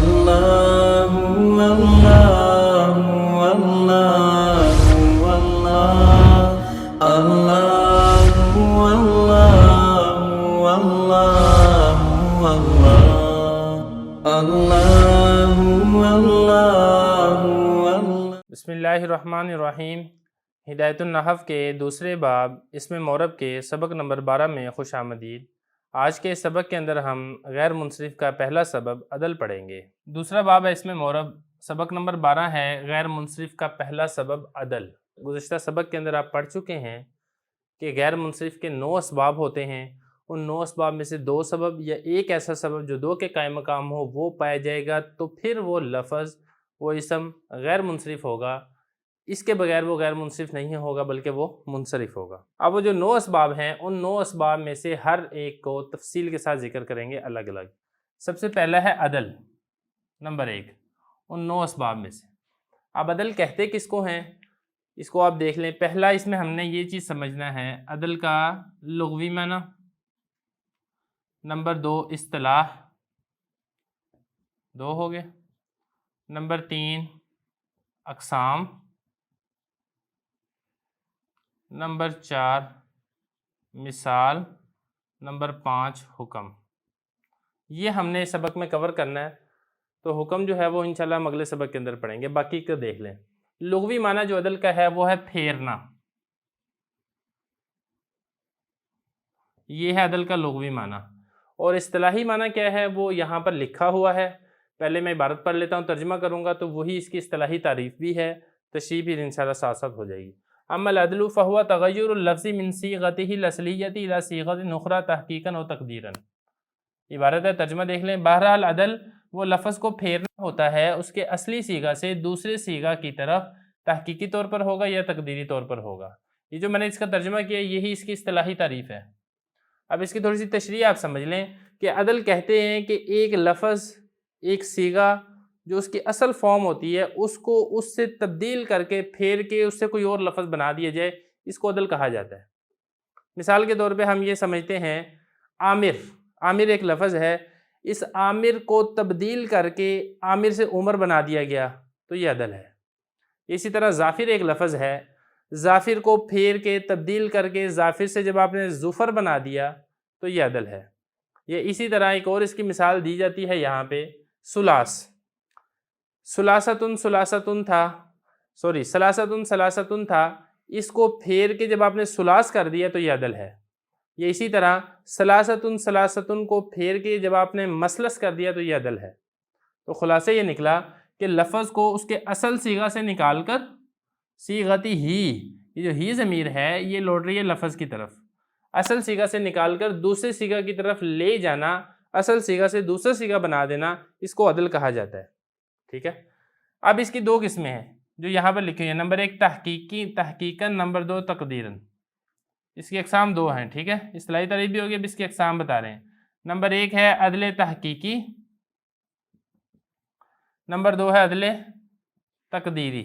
اللہ اللہ اللہ اللہ اللہ اللہ۔ بسم اللہ الرحمن الرحیم۔ ہدایت النحو کے دوسرے باب اسم معرب کے سبق نمبر 12 میں خوش آمدید۔ آج کے سبق کے اندر ہم غیر منصرف کا پہلا سبب عدل پڑھیں گے۔ دوسرا باب ہے اسم معرب، سبق نمبر 12 ہے غیر منصرف کا پہلا سبب عدل۔ گزشتہ سبق کے اندر آپ پڑھ چکے ہیں کہ غیر منصرف کے 9 اسباب ہوتے ہیں، ان 9 اسباب میں سے 2 سبب یا ایک ایسا سبب جو 2 کے قائم مقام ہو وہ پایا جائے گا تو پھر وہ لفظ وہ اسم غیر منصرف ہوگا، اس کے بغیر وہ غیر منصرف نہیں ہوگا بلکہ وہ منصرف ہوگا۔ اب وہ جو 9 اسباب ہیں ان 9 اسباب میں سے ہر ایک کو تفصیل کے ساتھ ذکر کریں گے الگ الگ۔ سب سے پہلا ہے عدل، نمبر 1 ان 9 اسباب میں سے۔ اب عدل کہتے کس کو ہیں اس کو آپ دیکھ لیں۔ پہلا اس میں ہم نے یہ چیز سمجھنا ہے عدل کا لغوی معنی، نمبر 2 اصطلاح، 2 ہو گئے، نمبر 3 اقسام، نمبر 4 مثال، نمبر 5 حکم۔ یہ ہم نے سبق میں کور کرنا ہے، تو حکم جو ہے وہ انشاءاللہ ہم اگلے سبق کے اندر پڑھیں گے، باقی کو دیکھ لیں۔ لغوی معنی جو عدل کا ہے وہ ہے پھیرنا، یہ ہے عدل کا لغوی معنی۔ اور اصطلاحی معنی کیا ہے وہ یہاں پر لکھا ہوا ہے، پہلے میں عبارت پڑھ لیتا ہوں، ترجمہ کروں گا تو وہی اس کی اصطلاحی تعریف بھی ہے، تشریح بھی انشاءاللہ ساتھ ساتھ ہو جائے گی۔ اما العدل فهو تغیر اللفظ من صیغته الاصلیہ الى صیغۃ اخری تحقیقا و تقدیرا۔ عبارت ہے، ترجمہ دیکھ لیں۔ بہرحال عدل وہ لفظ کو پھیرنا ہوتا ہے اس کے اصلی صیغہ سے دوسرے صیغہ کی طرف، تحقیقی طور پر ہوگا یا تقدیری طور پر ہوگا۔ یہ جو میں نے اس کا ترجمہ کیا یہی اس کی اصطلاحی تعریف ہے۔ اب اس کی تھوڑی سی تشریح آپ سمجھ لیں کہ عدل کہتے ہیں کہ ایک لفظ، ایک صیغہ جو اس کی اصل فارم ہوتی ہے اس کو اس سے تبدیل کر کے پھیر کے اس سے کوئی اور لفظ بنا دیا جائے، اس کو عدل کہا جاتا ہے۔ مثال کے طور پہ ہم یہ سمجھتے ہیں عامر، عامر ایک لفظ ہے، اس عامر کو تبدیل کر کے عامر سے عمر بنا دیا گیا تو یہ عدل ہے۔ اسی طرح ظافر ایک لفظ ہے، ظافر کو پھیر کے تبدیل کر کے ظافر سے جب آپ نے ظفر بنا دیا تو یہ عدل ہے۔ یہ اسی طرح ایک اور اس کی مثال دی جاتی ہے یہاں پہ ثلاث، ثلاثتن ثلاثتن تھا، ثلاثتن ثلاثتن تھا، اس کو پھیر کے جب آپ نے ثلاث کر دیا تو یہ عدل ہے۔ یہ اسی طرح ثلاثتن ثلاثتن کو پھیر کے جب آپ نے مثلث کر دیا تو یہ عدل ہے۔ تو خلاصہ یہ نکلا کہ لفظ کو اس کے اصل صیغہ سے نکال کر صیغتی ہی، یہ جو ہی ضمیر ہے یہ لوٹ رہی ہے لفظ کی طرف، اصل صیغہ سے نکال کر دوسرے صیغہ کی طرف لے جانا، اصل صیغہ سے دوسرا صیغہ بنا دینا، اس کو عدل کہا جاتا ہے۔ ٹھیک ہے۔ اب اس کی 2 قسمیں ہیں جو یہاں پر لکھی ہیں، نمبر 1 تحقیقی تحقیقاً، نمبر 2 تقدیراً۔ اس کی اقسام 2 ہیں، ٹھیک ہے، اصطلاحی تعریف بھی ہوگی، اب اس کی اقسام بتا رہے ہیں۔ نمبر 1 ہے عدل تحقیقی، نمبر 2 ہے عدل تقدیری۔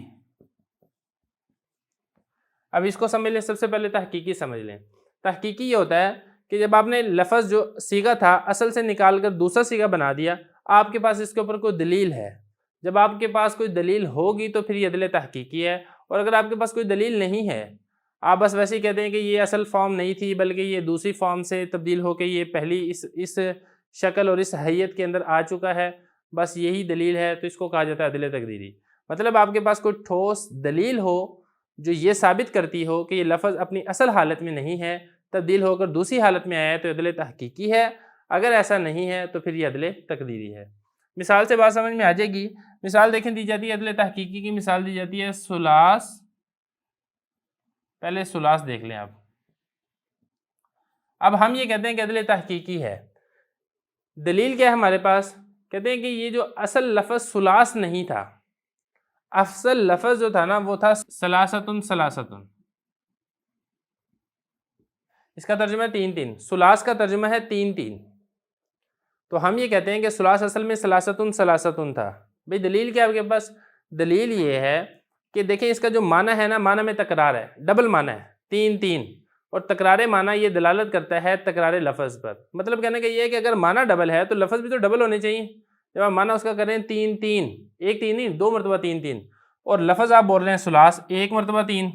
اب اس کو سمجھ لیں، سب سے پہلے تحقیقی سمجھ لیں۔ تحقیقی یہ ہوتا ہے کہ جب آپ نے لفظ جو صیغہ تھا اصل سے نکال کر دوسرا صیغہ بنا دیا، آپ کے پاس اس کے اوپر کوئی دلیل ہے، جب آپ کے پاس کوئی دلیل ہوگی تو پھر یہ عدل تحقیقی ہے۔ اور اگر آپ کے پاس کوئی دلیل نہیں ہے، آپ بس ویسے ہی کہتے ہیں کہ یہ اصل فارم نہیں تھی بلکہ یہ دوسری فارم سے تبدیل ہو کے یہ پہلی اس شکل اور اس حیت کے اندر آ چکا ہے، بس یہی دلیل ہے، تو اس کو کہا جاتا ہے عدل تقدیری۔ مطلب آپ کے پاس کوئی ٹھوس دلیل ہو جو یہ ثابت کرتی ہو کہ یہ لفظ اپنی اصل حالت میں نہیں ہے، تبدیل ہو کر دوسری حالت میں آیا ہے تو عدل تحقیقی ہے، اگر ایسا نہیں ہے تو پھر یہ عدل تقدیری ہے۔ مثال سے بات سمجھ میں آ جائے گی۔ مثال دیکھیں دی جاتی ہے عدل تحقیقی کی، مثال دی جاتی ہے ثلاث، پہلے ثلاث دیکھ لیں آپ۔ اب ہم یہ کہتے ہیں کہ عدل تحقیقی ہے، دلیل کیا ہے ہمارے پاس؟ کہتے ہیں کہ یہ جو اصل لفظ ثلاث نہیں تھا، اصل لفظ جو تھا نا وہ تھا ثلاثتن ثلاثتن، اس کا ترجمہ ہے 3 3، ثلاث کا ترجمہ ہے 3 3، تو ہم یہ کہتے ہیں کہ ثلاث اصل میں ثلاثتن ثلاثتن تھا۔ بھئی دلیل کیا ہے آپ کے پاس؟ دلیل یہ ہے کہ دیکھیں اس کا جو معنی ہے نا، معنی میں تکرار ہے، ڈبل معنی ہے، 3 3، اور تکرار معنی یہ دلالت کرتا ہے تکرار لفظ پر۔ مطلب کہنے کا یہ ہے کہ اگر معنی ڈبل ہے تو لفظ بھی تو ڈبل ہونے چاہیے، جب آپ معنی اس کا کریں تین تین، ایک تین نہیں، 2 مرتبہ تین تین، اور لفظ آپ بول رہے ہیں ثلاث، 1 مرتبہ 3،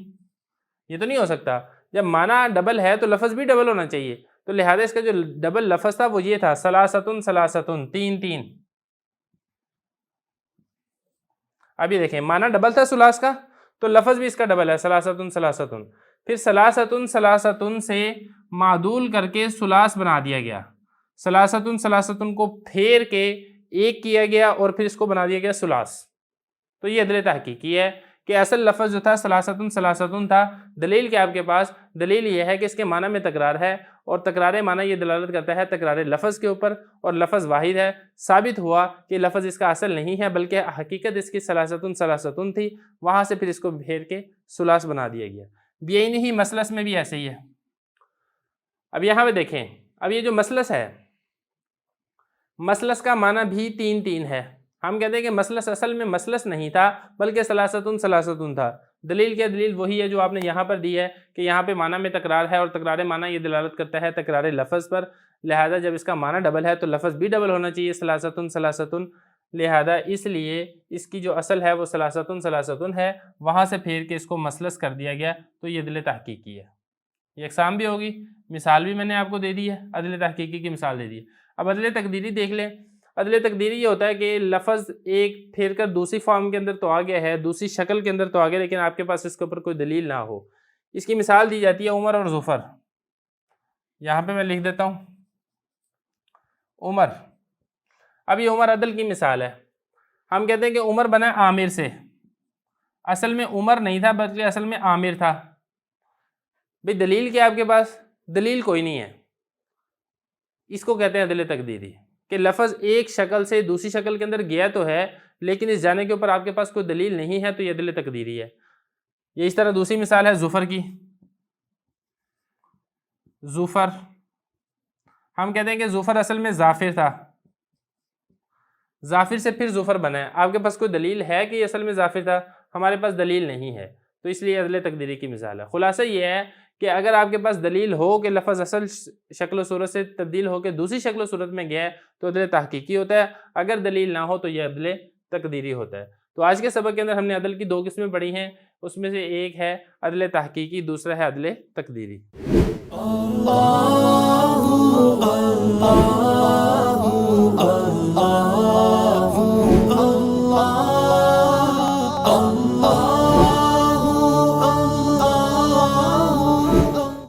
یہ تو نہیں ہو سکتا۔ جب معنی ڈبل ہے تو لفظ بھی ڈبل ہونا چاہیے، تو لہٰذا اس کا جو ڈبل لفظ تھا وہ یہ تھا ثلاثتن ثلاثتن، 3 3۔ اب یہ دیکھیں معنی ڈبل تھا ثلاث کا تو لفظ بھی اس کا ڈبل ہے ثلاثتن ثلاثتن، پھر ثلاثتن ثلاثتن سے معدول کر کے ثلاث بنا دیا گیا، ثلاثتن ثلاثتن کو پھیر کے ایک کیا گیا اور پھر اس کو بنا دیا گیا ثلاث۔ تو یہ عدل تحقیقی ہے کہ اصل لفظ جو تھا ثلاثتن ثلاثتن تھا، دلیل کیا آپ کے پاس؟ دلیل یہ ہے کہ اس کے معنی میں تکرار ہے، اور تکرار معنی یہ دلالت کرتا ہے تکرار لفظ کے اوپر، اور لفظ واحد ہے۔ ثابت ہوا کہ لفظ اس کا اصل نہیں ہے بلکہ حقیقت اس کی ثلاثتن ثلاثتن تھی، وہاں سے پھر اس کو پھیر کے ثلاث بنا دیا گیا۔ بیعین ہی مثلث میں بھی ایسے ہی ہے۔ اب یہاں پہ دیکھیں، اب یہ جو مثلث ہے، مثلث کا معنی بھی 3 3 ہے۔ ہم کہتے ہیں کہ مثلث اصل میں مثلث نہیں تھا بلکہ ثلاثتن ثلاثتن تھا۔ دلیل کیا؟ دلیل وہی ہے جو آپ نے یہاں پر دی ہے کہ یہاں پہ معنی میں تکرار ہے، اور تکرار معنی یہ دلالت کرتا ہے تکرار لفظ پر، لہذا جب اس کا معنی ڈبل ہے تو لفظ بھی ڈبل ہونا چاہیے ثلاثتن ثلاثتن، لہذا اس لیے اس کی جو اصل ہے وہ ثلاثتن ثلاثتن ہے، وہاں سے پھیر کے اس کو مثلث کر دیا گیا، تو یہ عدل تحقیقی ہے۔ یہ اقسام بھی ہوگی، مثال بھی میں نے آپ کو دے دی ہے، عدل تحقیقی کی مثال دے دی ہے۔ اب عدل تقدیری دیکھ لیں۔ عدل تقدیری یہ ہوتا ہے کہ لفظ ایک پھیر کر دوسری فارم کے اندر تو آ گیا ہے، دوسری شکل کے اندر تو آ گیا، لیکن آپ کے پاس اس کے اوپر کوئی دلیل نہ ہو۔ اس کی مثال دی جاتی ہے عمر اور ظفر۔ یہاں پہ میں لکھ دیتا ہوں عمر۔ اب یہ عمر عدل کی مثال ہے۔ ہم کہتے ہیں کہ عمر بنا عامر سے، اصل میں عمر نہیں تھا بلکہ اصل میں عامر تھا۔ بھئی دلیل کیا آپ کے پاس؟ دلیل کوئی نہیں ہے۔ اس کو کہتے ہیں عدل تقدیری، کہ لفظ ایک شکل سے دوسری شکل کے اندر گیا تو ہے لیکن اس جانے کے اوپر آپ کے پاس کوئی دلیل نہیں ہے، تو یہ عدل تقدیری ہے۔ یہ اس طرح دوسری مثال ہے ظفر کی۔ ظفر، ہم کہتے ہیں کہ ظفر اصل میں ظافر تھا، ظافر سے پھر ظفر بنا ہے۔ آپ کے پاس کوئی دلیل ہے کہ یہ اصل میں ظافر تھا؟ ہمارے پاس دلیل نہیں ہے، تو اس لیے عدل تقدیری کی مثال ہے۔ خلاصہ یہ ہے کہ اگر آپ کے پاس دلیل ہو کہ لفظ اصل شکل و صورت سے تبدیل ہو کے دوسری شکل و صورت میں گیا ہے تو عدل تحقیقی ہوتا ہے، اگر دلیل نہ ہو تو یہ عدل تقدیری ہوتا ہے۔ تو آج کے سبق کے اندر ہم نے عدل کی 2 قسمیں پڑھی ہیں، اس میں سے ایک ہے عدل تحقیقی، دوسرا ہے عدل تقدیری۔